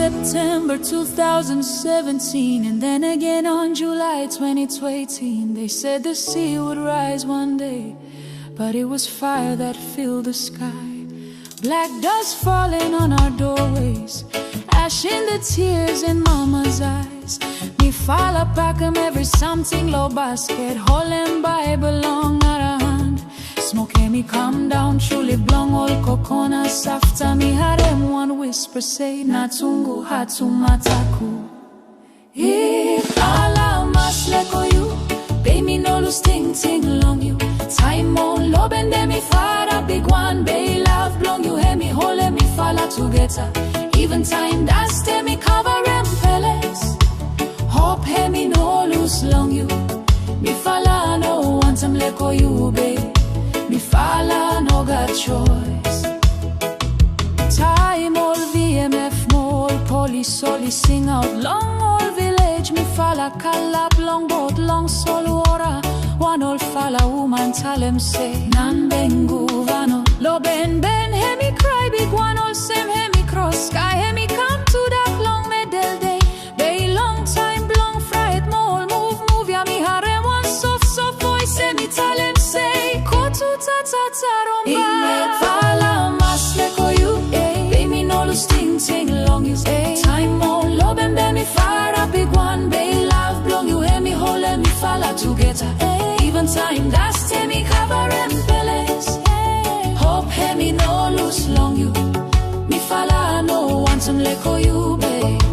September 2017, and then again on July 2018. They said the sea would rise one day, but it was fire that filled the sky. Black dust falling on our doorways, ash in the tears in mama's eyes. Mifala pack 'em every something low basket, holding Bible long at a hand. Smoke me calm down, truly blong all kokona safta. Me had them one whisper say, Natungu hatumataku. If Allah must let go you, pay me no lose ting ting long you. Time on Lombenben me fara big one, bay love blong you. Hear me hold me falla together. Even time that's tell me cover and pellets. Hope hear me no lose long you. Me falla no want them let go you, babe. Mifala Nogat Jois. Time all VMF mall, police only sing out long all village. Mifala kalap long boat, long solo ora. One old fella woman tell him say, Nanbengu Vanu. Lombenben, hear me cry, big one all same, hear me cross sky, hear me come to that long middle day. Bay long time, long fright, mole, move, ya me harem one soft voice, hear me tell him say, Mifala must let go you, pay me no lose ting long you. Time on Lombenben me fire big one, bay love blong you. Hear me hold me falla together. Even time that's tell me cover and pellets. Hope hear me no lose long you. Me falla no want some let go you, babe.